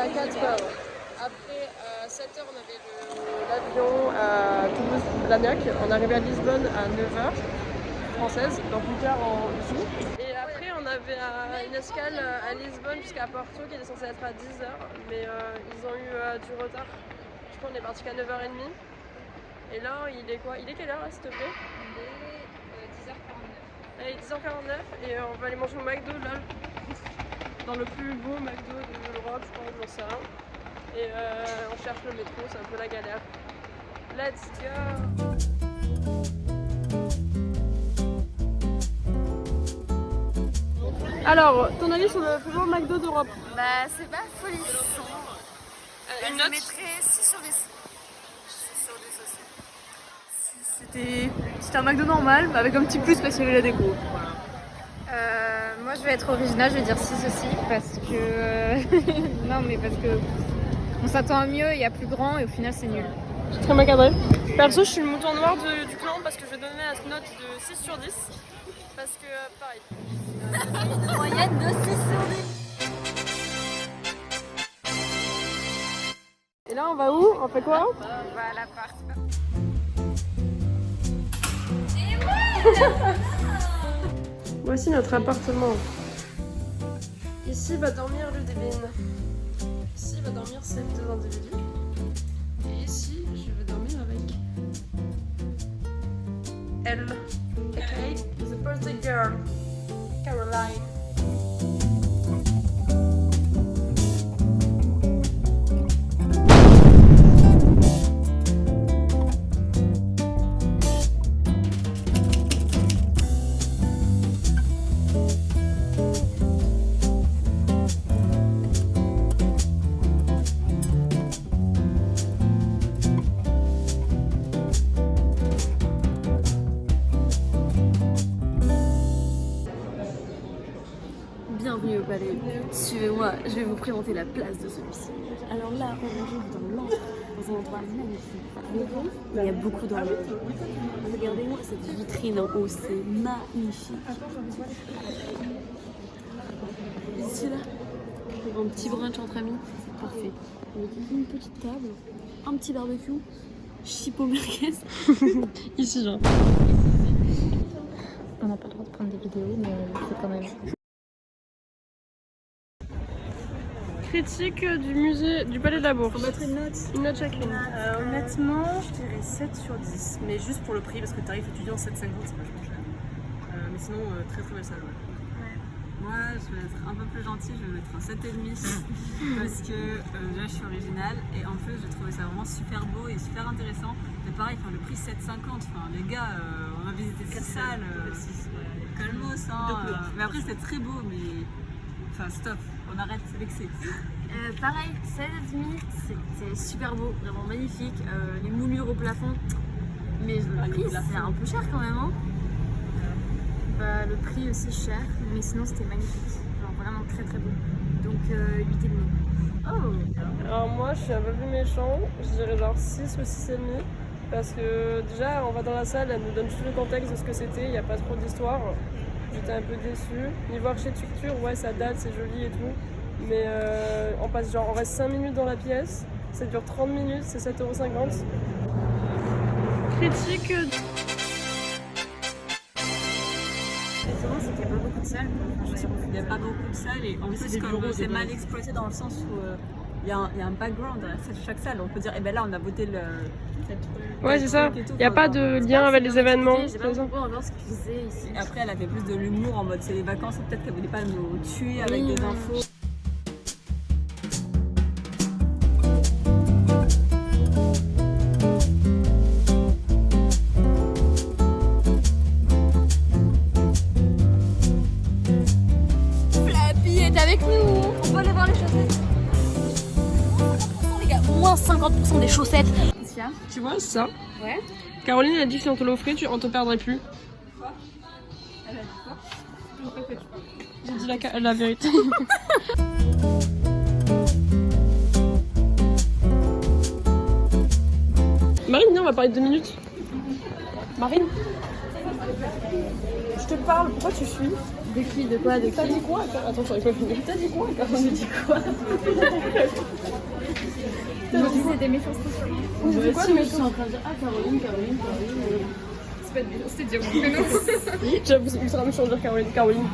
à 4h. Après, à 7h, on avait l'avion à Toulouse-Blagnac. On est arrivé à Lisbonne à 9h française, donc 8h en dessous. Et après, on avait une escale à Lisbonne jusqu'à Porto qui était censée être à 10h. Mais ils ont eu du retard. Je crois qu'on est parti qu'à 9h30. Et là, il est quoi? Il est quelle heure là, s'il te plaît? Il est 10h49. Allez, 10h49 et on va aller manger au McDo là. Dans le plus beau McDo de l'Europe, je crois, j'en sais rien. Et on cherche le métro, c'est un peu la galère. Let's go! Alors, ton avis sur le plus beau McDo d'Europe? Bah, c'est pas folie. Une Je note? mettrais 6 sur 10. 6 sur 10 aussi. C'était un McDo normal, avec un petit plus parce qu'il y avait la déco. Moi, je vais être originale, je vais dire 6 aussi. Parce que. Non, mais parce que. On s'attend à mieux, il y a plus grand et au final, c'est nul. Très macabre. Perso, je suis le mouton noir du clan parce que je vais donner une note de 6 sur 10. Parce que, pareil. Une moyenne de 6 sur 10. Et là, on va où? On fait quoi? On va à l'appart. Voici notre appartement. Ici va dormir Ludivine. Ici va dormir ces deux individus. Et ici, je vais dormir avec elle. Okay, the birthday girl, Caroline. Bienvenue au palais. Suivez-moi, je vais vous présenter la place de celui-ci. Alors là, on arrive dans l'entrée, dans un endroit magnifique. Il y a beaucoup d'horloges. Regardez-moi cette vitrine en haut, c'est magnifique. Ici, là, pour un petit brunch entre amis, c'est parfait. Avec une petite table, un petit barbecue, chipot merguez. Ici, genre. On n'a pas le droit de prendre des vidéos, mais on le fait quand même. Critique du musée du Palais de la Bourse. Faut mettre une note. Une note chacune. Honnêtement, je dirais 7 sur 10, mais juste pour le prix, parce que le tarif étudiant 7,50 c'est vachement cher. Mais sinon, très très belle salle. Ouais. Moi, je vais être un peu plus gentille, je vais mettre un 7,5 parce que déjà je suis originale et en plus j'ai trouvé ça vraiment super beau et super intéressant. Mais pareil, le prix 7,50, les gars, on a visité 6 salles, calmos, mais après c'était très beau, mais stop, on arrête, c'est l'excès. Pareil, 7,5, c'était super beau, vraiment magnifique. Les moulures au plafond, mais le prix c'est un peu cher quand même. Hein. Bah, le prix aussi cher, mais sinon c'était magnifique. Genre vraiment très très beau. Donc 8,5. Oh. Alors moi, je suis un peu plus méchant. Je dirais genre 6 ou 6,5. Parce que déjà, on va dans la salle, elle nous donne tout le contexte de ce que c'était. Il n'y a pas trop d'histoire. J'étais un peu déçue. Niveau architecture, ouais, ça date, c'est joli et tout. Mais on reste 5 minutes dans la pièce. Ça dure 30 minutes, c'est 7,50 €. Critique. C'est qu'il n'y a pas beaucoup de salles. Il n'y a pas beaucoup de salles et en plus comme c'est mal exploité dans le sens où il y a un background derrière chaque salle. On peut dire, là on a voté cette rue. Ouais, c'est ça. Il n'y a pas de lien avec les événements. J'ai pas compris encore ce qu'ils faisaient ici. Et après elle avait plus de l'humour en mode c'est les vacances, peut-être qu'elle voulait pas nous tuer avec des infos. Avec nous, on peut aller voir les chaussettes. 50% les gars, moins 50% des chaussettes. Tu vois ça? Ouais. Caroline a dit que si on te l'offrait, on te perdrait plus. Quoi? Elle a dit quoi? J'ai dit la vérité. Marine, viens, on va parler de 2 minutes. Marine, je te parle, pourquoi tu fuis? De qui? De quoi? De qui? T'as dit quoi? Attends, j'arrive pas à finir. T'as dit quoi? Caroline, j'ai dit quoi? Moi, je disais des méchancetés sur moi. J'ai dit quoi? Si, mais je suis en train de dire ah Caroline. C'est pas de méchanceté, c'était dire mon prénom. J'avoue, c'est ultra méchant de dire Caroline.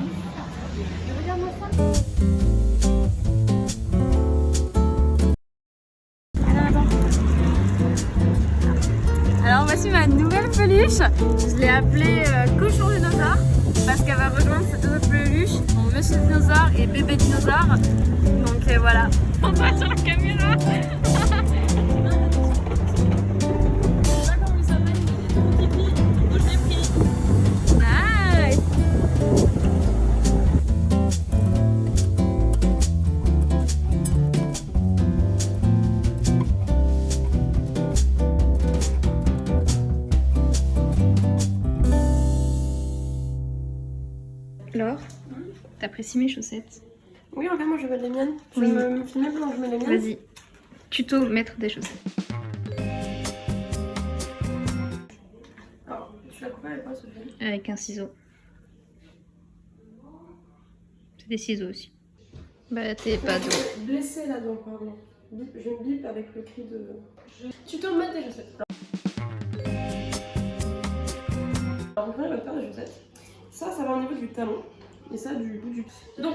Alors voici ma nouvelle peluche. Je l'ai appelée Cochon Dinosaure parce qu'elle va rejoindre ces deux autres peluches, donc Monsieur Dinosaure et Bébé Dinosaure. Donc voilà. On va sur la caméra. Nice. Laure, t'apprécies mes chaussettes? Oui, regarde, moi je mets les miennes. Je Oui. vais me filmer pendant que je mets les miennes. Vas-y. Tuto mettre des chaussettes. Alors, tu l'as coupé avec quoi, Sophie? Avec un ciseau. C'est des ciseaux aussi. Bah t'es pas doué. Blessé là-dedans, pardon. Bip, je me bip avec le cri de. Tu te mets des chaussettes. Alors, vous prenez votre paire de chaussettes. Ça va au niveau du talon. Et ça du bout du pied. Donc,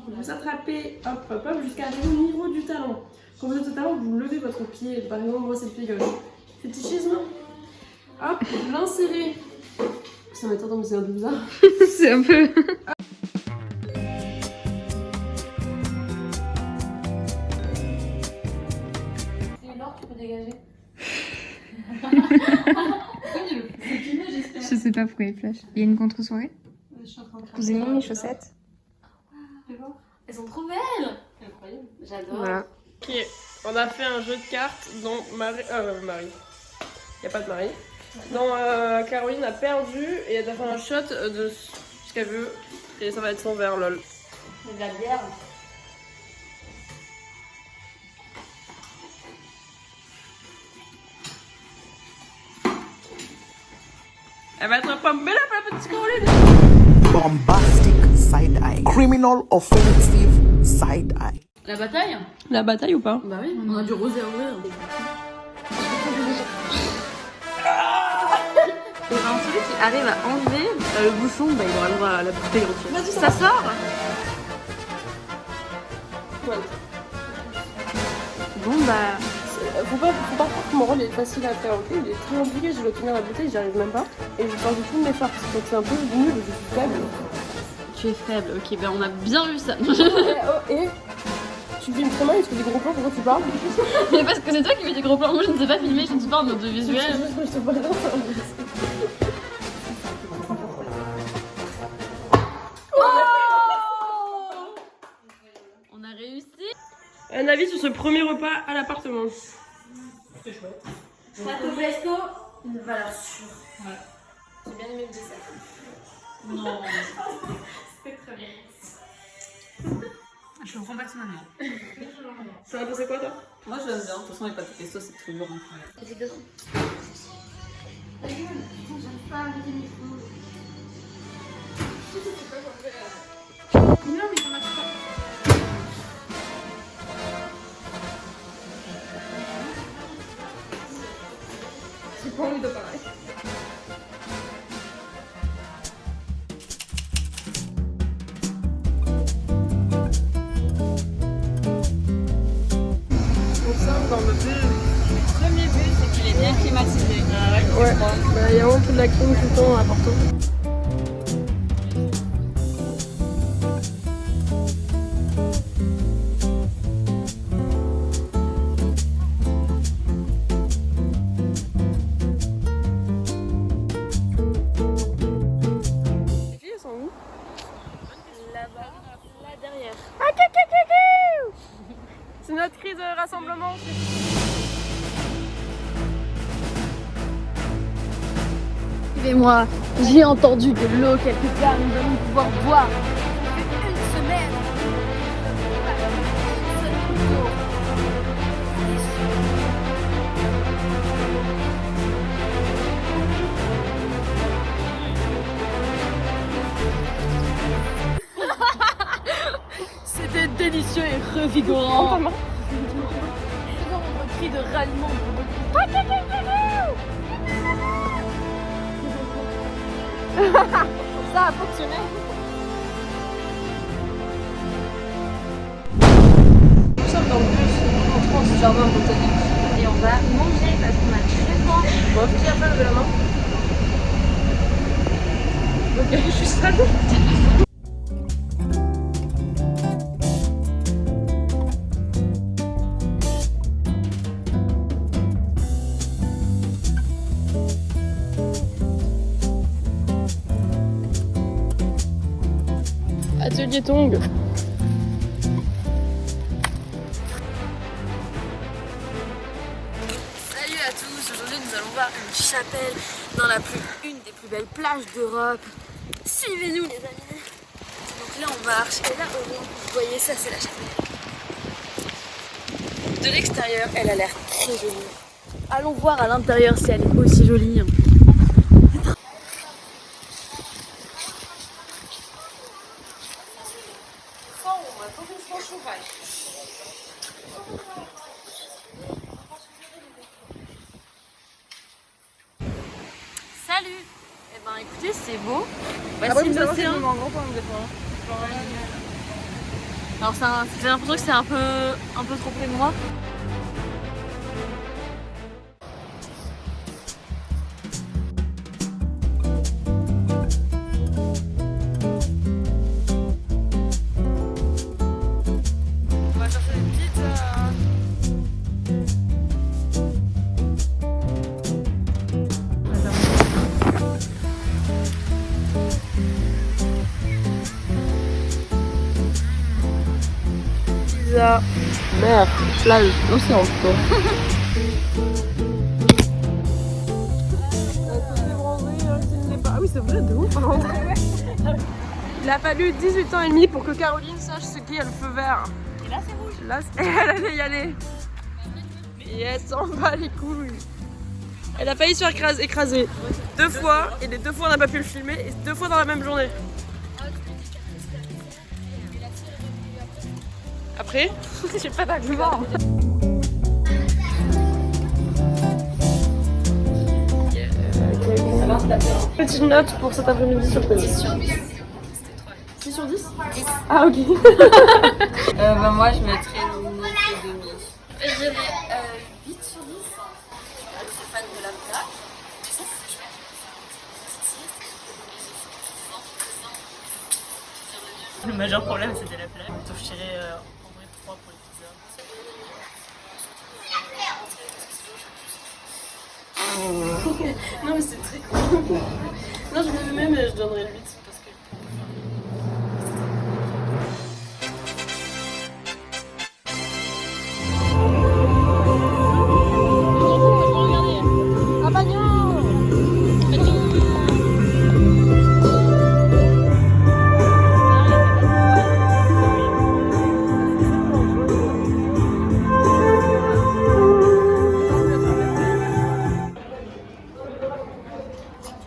vous attrapez hop hop hop jusqu'à arriver au niveau du talon. Quand vous êtes au talon, vous levez votre pied. Par exemple, moi c'est le pied gauche. Fétichisme. Hop, vous l'insérez. Ça m'étonne, mais c'est un peu bizarre. C'est un peu. Tu peux dégager. Je sais pas pourquoi il flash. Il y a une contre-soirée? Vous aimez mes chaussettes? Elles sont trop belles. Incroyable. J'adore. Voilà. Ok, on a fait un jeu de cartes dont Marie. Il n'y a pas de Marie. Dont Caroline a perdu et elle a fait un shot de ce qu'elle veut. Et ça va être son verre, lol. C'est de la bière. Elle va être un pomme belle la petite Caroline. Bombastic side eye, criminal offensive side eye. La bataille? La bataille ou pas? Bah oui, on a du rosé à ouvrir. Et ben celui qui arrive à enlever le bouchon, bah il aura le droit à la bouteille entière. Ça sort? Ouais. Bon bah... Faut pas croire que mon rôle est facile à faire, ok? Il est très compliqué, je dois tenir la bouteille, j'y arrive même pas. Et je pense de toutes mes forces, donc c'est un peu nul, je suis faible. Tu es faible, ok, ben on a bien vu ça. Et tu filmes très mal, il te fait des gros plans, pourquoi tu parles? Mais parce que c'est toi qui fais des gros plans, moi je ne sais pas filmer, je ne suis pas en audiovisuel. Je te vois là, On a réussi. Un avis sur ce premier repas à l'appartement. Château Presto, une valeur sûre. Ouais. J'ai bien aimé le dessert. Non. C'était très bien. Je comprends personnellement. Ça a pensé quoi toi? Moi je l'aime bien, de toute façon les pâtes pesto c'est toujours incroyable. J'ai deux. Non mais ça marche pas. J'ai pas envie de parler. Dans le Le premier but c'est qu'il est bien climatisé. ouais, bah, il y a vraiment toute la crème tout le temps à Porto. Les filles, elles sont où? Là-bas, là derrière. C'est notre cri de rassemblement. Suivez-moi, j'ai entendu de l'eau quelque part, nous allons pouvoir boire. Une semaine. grand. main. Toujours mon cri de ralliement. Ça a fonctionné. Nous sommes dans le bus entrant du jardin botanique. Et on va manger parce qu'on a très faim. Bon, qui a faim, levez la main. Ok, je suis seule. Atelier Tong. Salut à tous, aujourd'hui nous allons voir une chapelle dans une des plus belles plages d'Europe. Suivez-nous les amis. Donc là on marche et là au loin, vous voyez ça c'est la chapelle. De l'extérieur elle a l'air très jolie. Allons voir à l'intérieur si elle est aussi jolie. Salut. Eh ben écoutez c'est beau. Voici l'océan. Alors j'ai l'impression que c'est un peu trop près de moi. On va chercher une petite. Pizza. Merde, plage, l'océan plutôt. Ah oui, c'est vrai, de ouf. Il a fallu 18 ans et demi pour que Caroline sache ce qu'est le feu vert. Et là c'est rouge. Là, elle allait y aller. Et elle s'en bat les couilles. Elle a failli se faire écraser 2 fois, et les 2 fois on n'a pas pu le filmer, et 2 fois dans la même journée. Après, j'ai pas d'argument. Petite note pour cet après-midi sur 10 sur 10. 6 sur 10 10. Ah ok. Bah moi je mettrais une note et demi. Je dirais 8 sur 10. Je suis fan de la plage. Ça c'est chouette. Le majeur problème c'était la plage. Donc je dirais en vrai 3 pour les pizzas. Non mais c'est très cool. Non je vais aimer mais je donnerais le 8 parce que...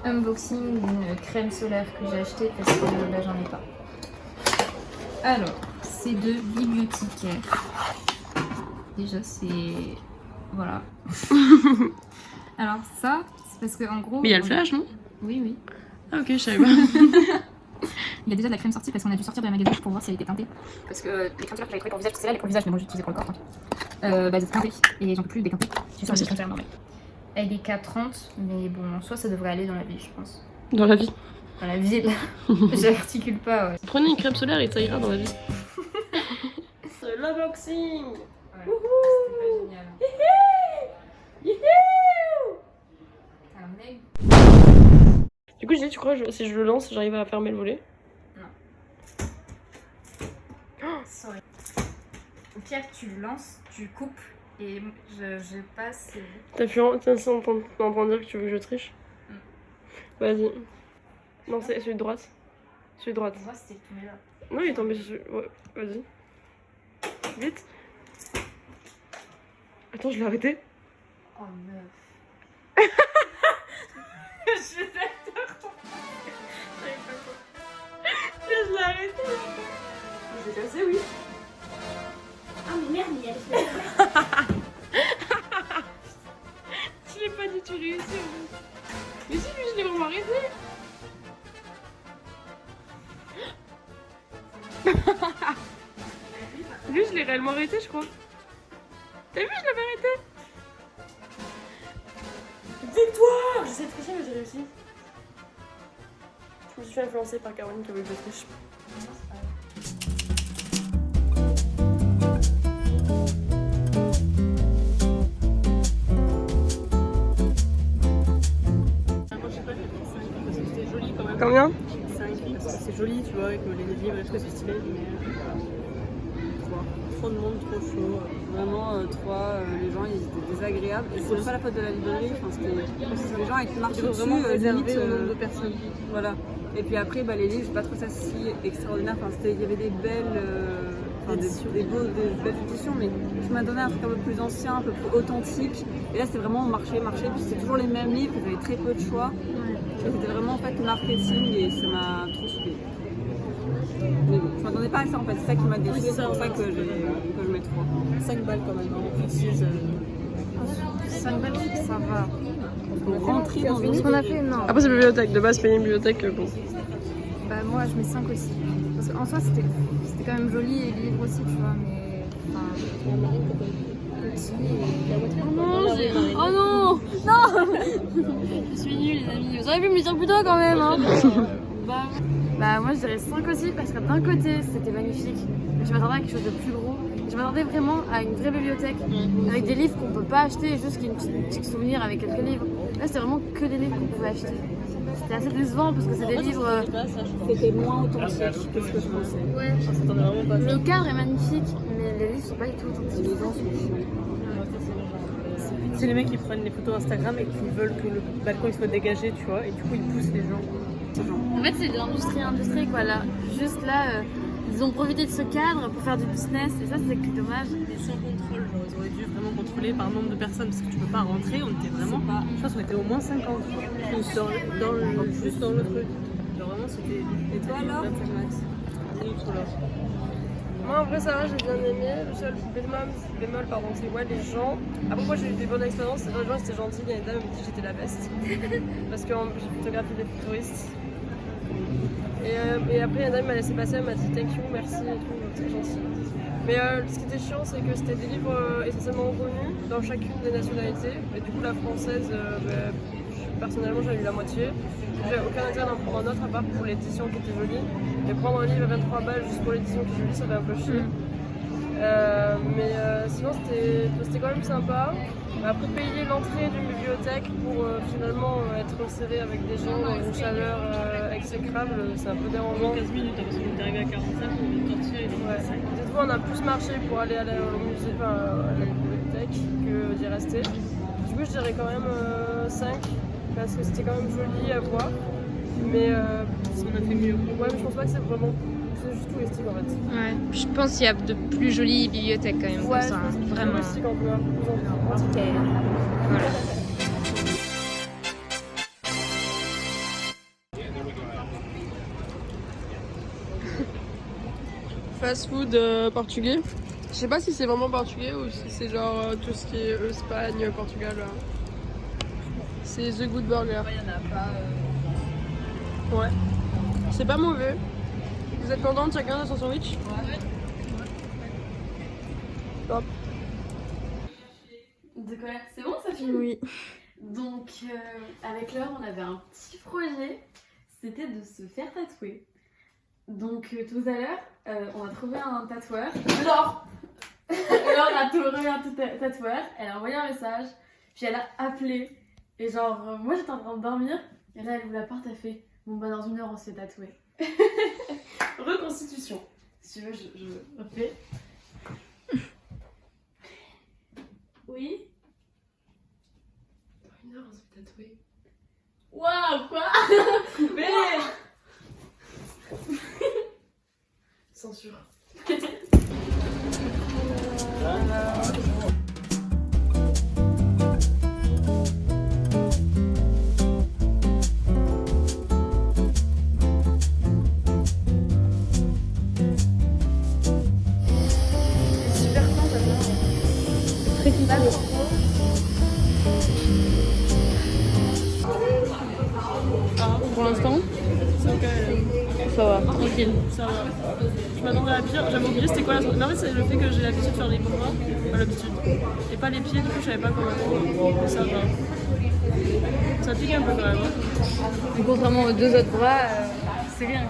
Unboxing d'une crème solaire que j'ai achetée parce que là j'en ai pas. Alors, c'est de Biblioticaire. Déjà c'est... Voilà. Alors ça, c'est parce que en gros... Mais il y a le flash non? Oui, oui. Ah ok, je savais pas. Il y a déjà de la crème sortie parce qu'on a dû sortir de la magasin pour voir si elle était teintée. Parce que les crèmes solaires que j'avais trouvées pour visage, parce que celle-là elle est pour visage, mais moi j'utilisais pour le corps, tranquille. Bah elles étaient teintées et j'en peux plus déteinter. Je suis sur les crèmes solaires normales. Elle est 4,30, mais bon, en soi ça devrait aller dans la vie, je pense. Dans la vie. Dans la ville. J'articule pas, ouais. Prenez une crème solaire et ça ira dans la vie. C'est l'unboxing. Ouais, c'était pas génial. Alors, Meg. Du coup je dis, tu crois que si je le lance, j'arrive à fermer le volet? Sorry. Au pire, tu le lances, tu coupes et je passe. T'as pu en train de dire que tu veux que je triche? Vas-y. Non, c'est celui de droite. Celui de droite. Moi, c'était tombé là. Non, il est tombé sur... Ouais, vas-y. Vite. Attends, je l'ai arrêté. Oh meuf. Je l'ai arrêté. Je l'ai cassé, oui. Ah mais merde, mais il y a des Je l'ai pas du tout réussi. Mais si, lui, je l'ai vraiment arrêté. Lui, je l'ai réellement arrêté, je crois. T'as vu, je l'avais arrêté. Victoire! J'essaie de tricher, mais j'ai réussi. Je me suis fait influencer par Caroline qui a voulu que je triche. Moi, j'ai pas fait 5 parce que c'était joli quand même. Combien? 5 parce que c'est joli, tu vois, avec les livres et tout, c'est stylé, mais 3. Trop de monde, trop chaud. Vraiment, 3, les gens ils étaient désagréables. Et c'est pas la faute de la librairie, enfin, les gens ils marchaient dessus, vraiment réservé au nombre de personnes. Voilà. Et puis après, bah, les livres, j'ai pas trouvé ça si extraordinaire. Enfin, il y avait des belles, des belles éditions, mais je m'attendais à un truc un peu plus ancien, un peu plus authentique. Et là, c'était vraiment marché, puis c'était toujours les mêmes livres, ils avaient très peu de choix. Et c'était vraiment en fait marketing et ça m'a trop saoulée. Mais bon, je m'attendais pas à ça en fait, c'est ça qui m'a déçue, c'est pour ça que je mets 3. 5 balles quand même, on précise. 5 balles, ça va. Pour rentrer dans une... Ce qu'on a fait, non. Après, c'est bibliothèque, de base, payer une bibliothèque, bon. Bah, moi, je mets 5 aussi. Parce qu'en soi, c'était quand même joli et les livres aussi, tu vois, mais. Enfin. Petit et. Oh non, oh non. Non. Je suis nulle, les amis. Vous auriez pu me le dire plus tôt quand même, hein. Bah, moi, je dirais 5 aussi, parce que d'un côté, c'était magnifique. Mais je m'attendais à quelque chose de plus gros. Je m'attendais vraiment à une vraie bibliothèque, avec des livres qu'on peut pas acheter, juste qu'il y ait une petite souvenir avec quelques livres. Là, c'était vraiment que des livres qu'on pouvait acheter. C'était assez décevant parce que c'est des livres. C'était moins authentique que ce que je pensais. Ouais. Le cadre est magnifique, mais les livres sont pas du tout authentiques. Les gens sont chiants. C'est les mecs qui prennent les photos Instagram et qui veulent que le balcon il soit dégagé, tu vois, et du coup ils poussent les gens. En fait, c'est de l'industrie, quoi. Là, juste là, ils ont profité de ce cadre pour faire du business, et ça, c'est dommage. Et sans contrôle, genre ils auraient dû vraiment contrôler par nombre de personnes parce que tu peux pas rentrer, on était vraiment pas. Je pense qu'on était au moins 50 juste dans le truc. Genre vraiment c'était. Et toi alors? 25 max. Moi en vrai ça va, j'ai bien aimé. Le seul bémol pardon, c'est ouais les gens. Après moi j'ai eu des bonnes expériences, les gens étaient gentils, il y a une dame qui m'a dit que j'étais la best. Parce que j'ai photographié des touristes. Et après, une dame m'a laissé passer, elle m'a dit thank you, merci et tout, très gentil. Mais ce qui était chiant, c'est que c'était des livres essentiellement reconnus dans chacune des nationalités. Et du coup, la française, personnellement, j'avais eu la moitié. J'ai aucun intérêt d'en prendre un autre à part pour l'édition qui était jolie. Et prendre un livre à 23 balles juste pour l'édition qui est jolie, ça fait un peu chier. Mais sinon, c'était quand même sympa. Après, payer l'entrée d'une bibliothèque pour finalement être serré avec des gens dans une chaleur exécrable, c'est un peu dérangeant. 15 minutes, parce qu'on est arrivé à 45, on vient de sortir et cette fois, on a plus marché pour aller au musée, enfin, à la bibliothèque que d'y rester. Du coup, je dirais quand même 5, parce que c'était quand même joli à voir. Mais on a fait mieux. Ouais, mais je pense pas que c'est vraiment. C'est juste touristique en fait. Ouais, je pense qu'il y a de plus jolies bibliothèques quand même Ouais, que ça. je pense que c'est Vraiment. touristique en plus, Voilà. Fast food portugais. Je sais pas si c'est vraiment portugais ou si c'est genre tout ce qui est Espagne, Portugal. C'est The Good Burger. Il y en a pas. Ouais. C'est pas mauvais. Vous êtes contente chacun de son sandwich? Ouais. Top. De quoi? C'est bon, ça filme? Oui. Donc, avec Laure, on avait un petit projet, c'était de se faire tatouer. Donc, tout à l'heure, on a trouvé un tatoueur. Laure a trouvé un tatoueur, elle a envoyé un message, puis elle a appelé. Et genre, moi j'étais en train de dormir, et là elle ouvre la porte, elle fait bon bah dans 1 heure on se fait tatouer. Reconstitution. Si tu veux, je refais. Oui. Dans 1 heure, on se fait tatouer. Waouh, quoi? Mais censure. Super content. Pour l'instant, c'est ok. Ça va, tranquille. Ça va. Je m'attendais à pire. J'avais oublié c'était quoi la sortie. Mais en fait, c'est le fait que j'ai l'habitude de faire les bras, pas l'habitude. Et pas les pieds, du coup, je savais pas comment attendre. Mais ça va. Ça pique un peu quand même. Hein. Contrairement aux 2 autres bras, c'est rien.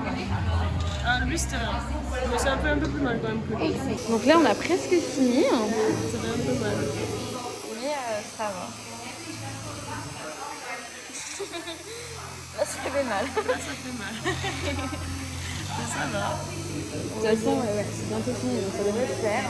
Ah, lui c'était rien. Mais c'est un peu plus mal quand même. Donc là, on a presque fini. Ça fait un peu mal. Mais ça va. Là, ça fait mal. Là, ça fait mal. Mais ça va. De toute façon, ouais, c'est bientôt fini, donc ça devrait le faire.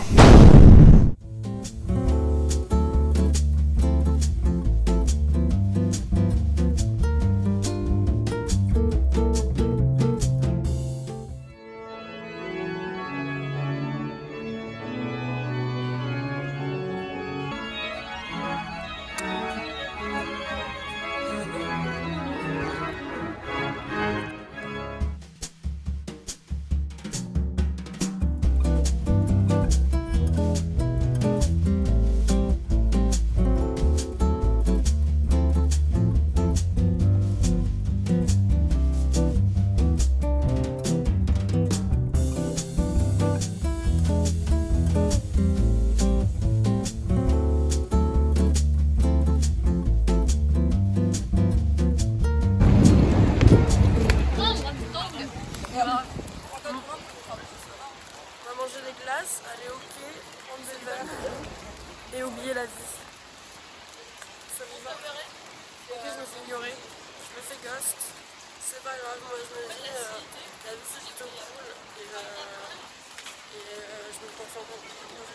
Aller au quai, prendre des verres et oublier la vie. Ça me va. Et puis je me fais ignorer, je me fais ghost. C'est pas grave, moi je me dis la vie c'est plutôt cool et je me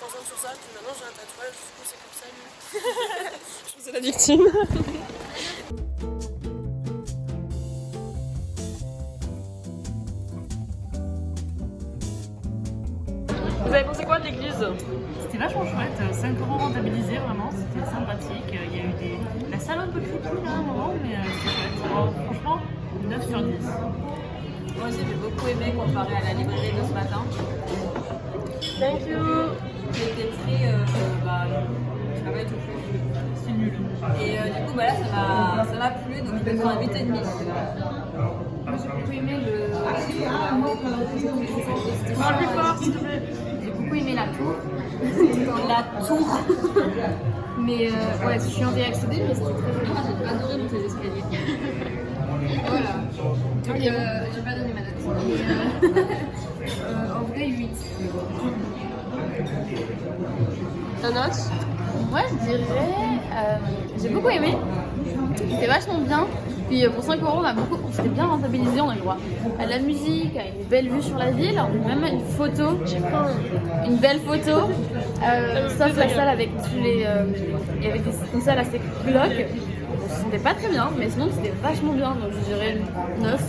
concentre sur ça. Puis maintenant j'ai un tatouage, du coup c'est comme ça. Je faisais la victime. Vous avez pensé quoi de l'église? C'était vachement chouette, 5 € rentabilisés vraiment, c'était sympathique. Il y a eu la salle un peu creepy là à un moment, mais c'était chouette. Alors, franchement, 9 sur 10. Moi aussi j'ai beaucoup aimé comparé à la librairie de ce matin. Thank you. J'étais très. Je n'ai pas été plus. C'est nul. Et du coup, là ça m'a plu, donc je vais faire un 8,5. Moi j'ai beaucoup aimé le. Parle plus fort s'il te plaît. J'ai beaucoup aimé la tour. La tour. Mais ouais, je suis en accéder, mais c'était très joli. J'ai adoré monter les escaliers. Voilà. Donc j'ai pas donné ma note. En vrai, 8. Ta note? Moi je dirais. J'ai beaucoup aimé. C'était vachement bien. Puis pour 5 €, on s'était bien rentabilisé. On a eu le droit à la musique, à une belle vue sur la ville, même une photo. Une belle photo. Sauf la salle avec tous les. Il y avait une salle assez bloc. On se sentait pas très bien, mais sinon c'était vachement bien. Donc je dirais 9.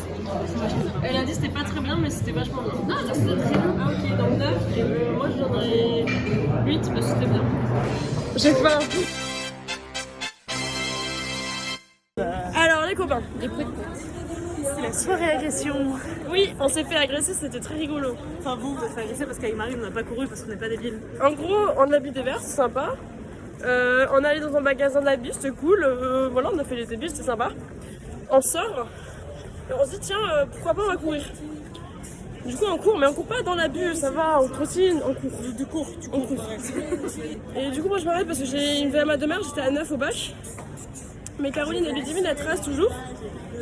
Elle a dit c'était pas très bien, mais c'était vachement bien. Non, je dis c'était très bien. Ah ok, donc 9, et moi je donnerais 8, mais c'était bien. J'ai faim. Alors les copains, C'est la soirée agression. oui, on s'est fait agresser, c'était très rigolo. Enfin, vous êtes fait agresser parce qu'avec Marie, on n'a pas couru parce qu'on n'est pas débiles. En gros, on a bu des verres, c'est sympa. On est allé dans un magasin d'habits, c'était cool. Voilà, on a fait les débiles, c'était sympa. On sort, et on se dit tiens, pourquoi pas on va courir. Du coup on court, mais on court pas dans l'abus, ça va, on trottine, on court. On court. Et du coup moi je m'arrête parce que j'ai une VMA de merde, j'étais à 9 au bac. Mais Caroline et Ludivine elles tracent toujours.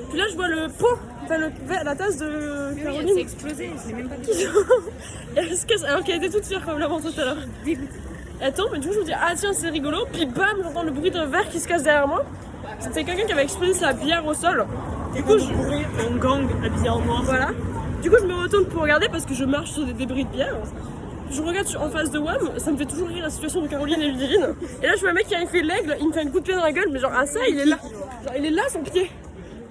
Puis là je vois le pot, enfin la tasse de Caroline. C'est explosé, je l'ai même pas vu. Elle se casse, alors qu'elle était toute fière comme l'avant tout à l'heure. Attends, mais du coup je me dis ah tiens c'est rigolo, puis bam j'entends le bruit d'un verre qui se casse derrière moi. C'était quelqu'un qui avait explosé sa bière au sol. Du coup Un gang habillé en noir. voilà. Du coup je me retourne pour regarder parce que je marche sur des débris de bière. Je regarde en face de WAM, ça me fait toujours rire la situation de Caroline et Ludivine. Et là je vois un mec qui a fait l'aigle, il me fait un coup de pied dans la gueule, mais genre ah ça il est là. Genre il est là son pied. Là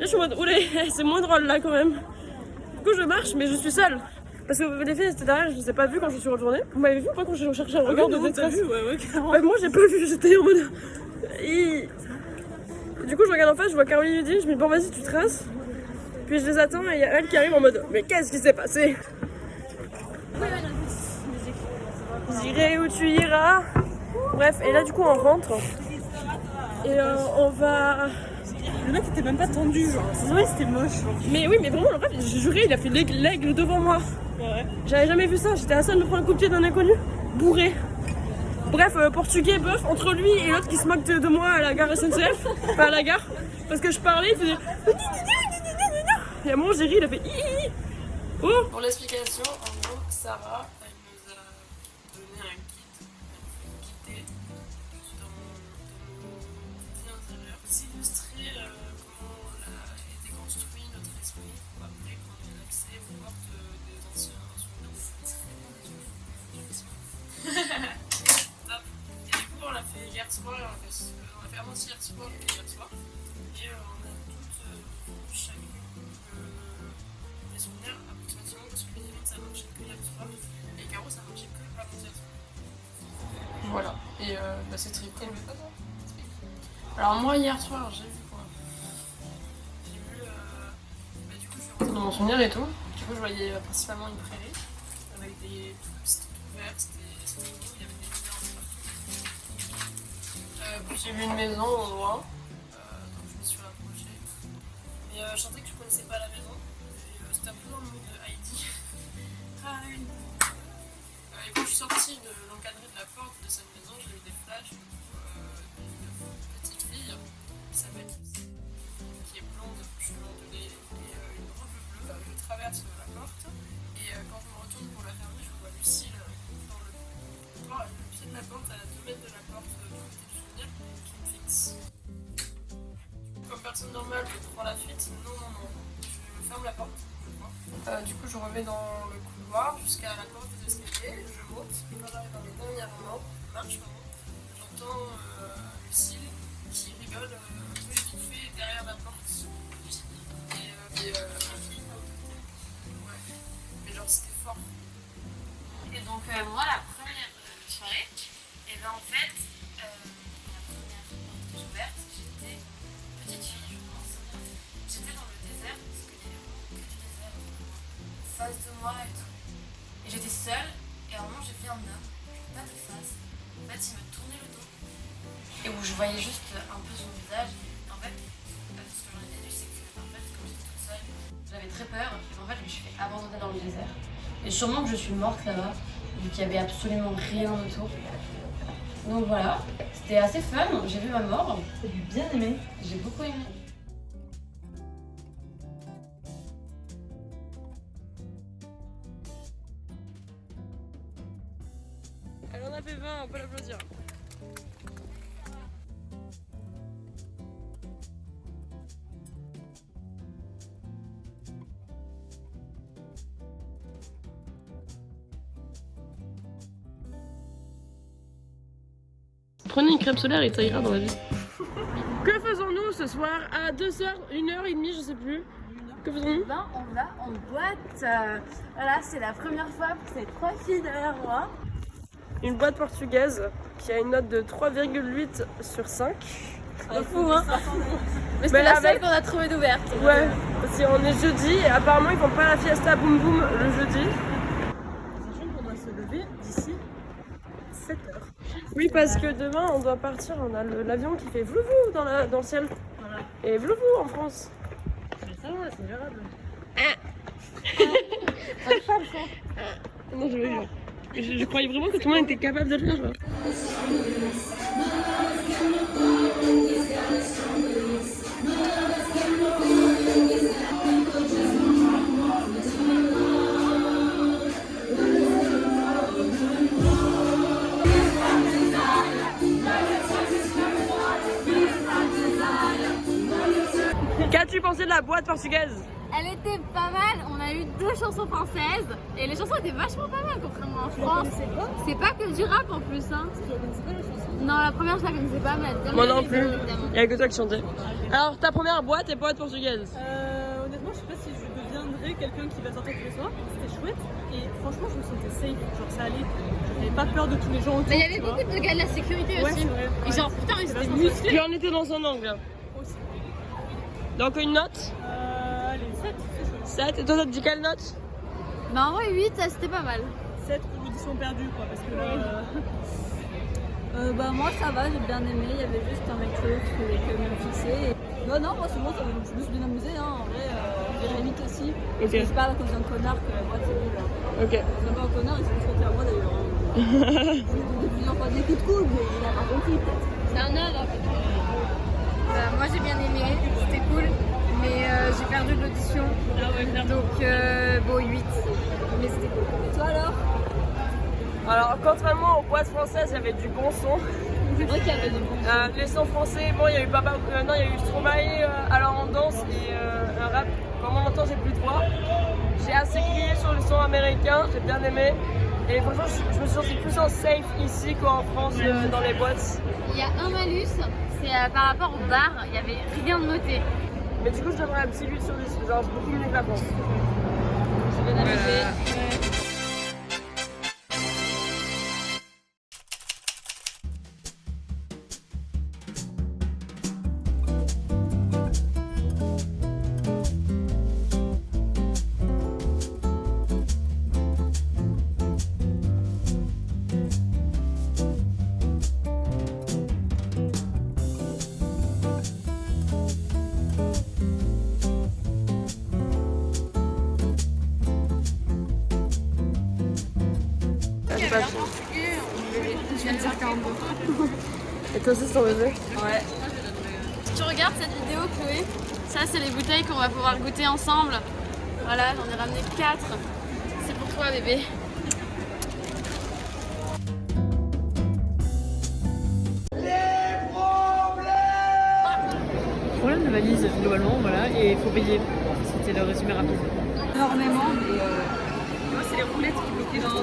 je suis en mode oulé, c'est moins drôle là quand même. Du coup je marche mais je suis seule. Parce que les filles étaient derrière, je les ai pas vues quand je suis retournée. Vous m'avez vu ou pas quand j'ai cherché un regard de détresse? Ouais, carrément. Moi j'ai pas vu, j'étais en mode. Et du coup je regarde en face, je vois Caroline et Ludivine, je me dis bon vas-y tu traces. Puis je les attends et il y a elle qui arrive en mode mais qu'est-ce qui s'est passé? J'irai où tu iras. bref, et là du coup on rentre. Et on va... Le mec était même pas tendu, genre. C'est vrai, c'était moche. Mais oui, mais vraiment, le rêve, j'ai juré, il a fait l'aigle devant moi. Ouais. J'avais jamais vu ça, j'étais à ça de me prendre un coup de pied d'un inconnu. Bourré. Bref, portugais, bœuf, entre lui et l'autre qui se moque de moi à la gare SNCF. Enfin à la gare. Parce que je parlais, il faisait... Et à un moment, j'ai ri, il a fait... Oh. Pour l'explication, en gros, Sarah, elle nous a donné un guide. Elle nous a guidé dans nos vies intérieures. C'est illustrer comment a été construit notre esprit pour après qu'on ait accès aux portes des anciens souvenirs. Top. Et du coup, on l'a fait hier soir, on l'a fait avant-hier soir et hier soir. Et on a toutes chacune des souvenirs approximativement parce que les événements ça marchait que hier soir et Caro ça marchait que avant-hier soir. Voilà, et c'est très cool. Alors moi hier soir j'ai vu quoi? J'ai vu, du coup je suis rentrée dans mon souvenir et tout. Du coup je voyais principalement une prairie avec des c'était tout vert, c'était beau, il y avait des lumières partout. Puis j'ai vu une maison au loin, donc je me suis rapprochée. Et je sentais que je connaissais pas la maison. C'était un peu dans le mood de Heidi. Et quand je suis sortie de l'encadré de la porte de cette maison, j'ai eu des flashs d'une petite fille qui s'appelle Lucie, qui est blonde, cheveux ondulés et une robe bleue. Je traverse la porte et quand je me retourne pour la fermer, je vois Lucille dans le pied de la porte, à 2 mètres de la porte du côté du souvenir, qui me fixe. Comme personne normale, je prends la fuite. Non. Je ferme la porte. Du coup, je remets dans le couloir jusqu'à la porte des escaliers. Je monte. Et quand j'arrive dans les derniers rangs, je marche, j'entends Lucille qui rigole un peu vite fait derrière la porte. Ouais. Mais genre, c'était fort. Et donc, moi, la première soirée, et ben en fait, la première porte que j'ai ouverte, j'étais petite fille, je pense. J'étais dans le désert, parce qu'il y avait vraiment que du désert en face de moi et tout. Et j'étais seule, et à un moment j'ai vu un homme, pas de face. En fait, il me tournait le dos, et où je voyais juste un peu son visage. Et en fait, ce que j'en ai déduit, c'est que en fait, quand j'étais toute seule, j'avais très peur, et en fait, je me suis fait abandonner dans le désert. Et sûrement que je suis morte là-bas, vu qu'il n'y avait absolument rien autour. Donc voilà, c'était assez fun, j'ai vu ma mort. T'as dû bien aimer. J'ai beaucoup aimé. Elle en a fait 20, on peut l'applaudir. Prenez une crème solaire et ça ira dans la vie. Que faisons-nous ce soir à 2h, 1h30, je sais plus. Que faisons-nous? Ben, on va en boîte. Voilà, c'est la première fois pour ces 3 filles derrière moi. Une boîte portugaise qui a une note de 3,8 sur 5. C'est fou, hein. Mais c'est la seule qu'on a trouvée d'ouverte. Ouais, parce qu'on est jeudi et apparemment ils font pas la fiesta boum boum le jeudi. Sachant qu'on doit se lever d'ici 7h. Oui, parce que demain on doit partir, on a l'avion qui fait vlouvou dans le ciel. Voilà. Et vlouvou en France. Mais ça va, c'est gérable. Non, je veux dire. Je croyais vraiment que tout le monde était capable de le faire. Genre. Qu'as-tu pensé de la boîte portugaise? Elle était pas mal, on a eu 2 chansons françaises et les chansons étaient vachement pas mal contrairement en France. C'est pas que du rap en plus hein. Non, la première je la connaissais pas mais Moi non plus, il y a que toi qui chantais. Alors ta première boîte est boîte portugaise? Honnêtement, je sais pas si je deviendrais quelqu'un qui va sortir tous les soirs. C'était chouette et franchement, je me sentais safe. Genre ça allait, j'avais pas peur de tous les gens autour. Mais il y avait beaucoup de gars de la sécurité Ouais, aussi. c'est vrai. Et genre putain, ils étaient vachement musclés. Puis on était dans son angle. Aussi. Donc une note? Allez, 7, c'est chouette. 7, et toi ça te dit quelle note? Bah en vrai 8, c'était pas mal. 7 pour l'audition perdue, quoi, parce que là. Bah moi ça va, j'ai bien aimé, il y avait juste un mec chelou qui faisait que me fixer. Et... Bah non, moi c'est bon, je me suis bien amusée, hein. En vrai, j'ai limite aussi. Ok. C'est pas à cause d'un connard que la boîte c'est nul. Ok. C'est pas un connard, il s'est frotter à moi d'ailleurs. J'ai plusieurs fois des coups de coude, mais il a pas compris peut-être. C'est un œil en fait. Moi j'ai bien aimé, c'était cool, mais j'ai perdu de l'audition. Donc bon 8, mais c'était cool. Et toi alors? Alors, contrairement aux boîtes françaises, il y avait du bon son. C'est vrai qu'il y avait du bon. Les sons français, bon, il y a eu non, il y a eu Stromae, alors en danse et un rap. Pendant longtemps, j'ai plus de voix. J'ai assez crié sur le son américain, j'ai bien aimé. Et franchement, je me suis sentie plus en safe ici qu'en France dans les boîtes. Il y a un malus, c'est par rapport au bar, il n'y avait rien de noté. Mais du coup, je donnerais un petit 8 sur 10, genre beaucoup mieux que la France. J'ai bien aimé. Je viens de dire 42. Et toi aussi, c'est ton bébé? Ouais. Si tu regardes cette vidéo, Chloé, ça c'est les bouteilles qu'on va pouvoir goûter ensemble. Voilà, j'en ai ramené 4. C'est pour toi, bébé. Problème de valise globalement, voilà, et il faut payer. C'était le résumé rapide. Énormément, mais Moi, c'est les roulettes qui bloquaient dans la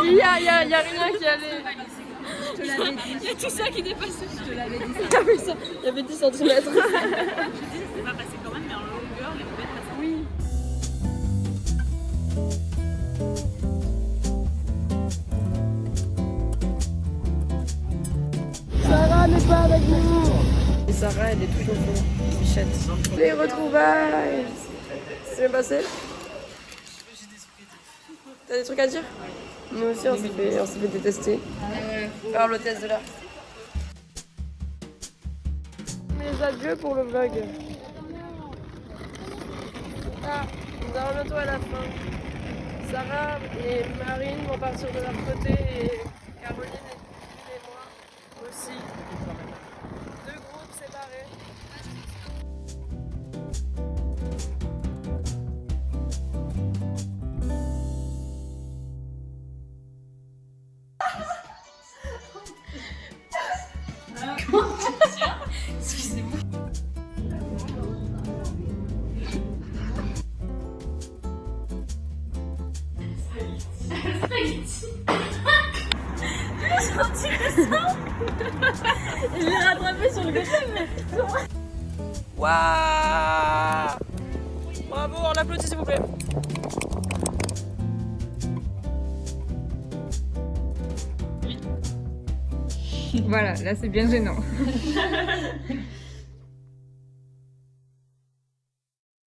Il y a rien qui allait. je te l'avais dit. Il y a tout ça qui dépassait. Je te l'avais dit. T'as vu ça? Il y avait 10 cm. C'est pas passé quand même, mais en longueur, les roulettes passaient. Oui. Sarah n'est pas avec nous. Et Sarah, elle est toujours au fond. Bichette. Les retrouvailles. C'est bien passé? T'as des trucs à dire? Nous aussi, on s'est fait détester par l'hôtesse de l'air. Mes adieux pour le vlog. Ah, nous allons bientôt à la fin. Sarah et Marine vont partir de leur côté et Caroline et moi aussi. 2 groupes séparés. Je l'ai rattrapé sur le côté, mais... Waouh! Bravo, on applaudit s'il vous plaît. Voilà, là c'est bien gênant.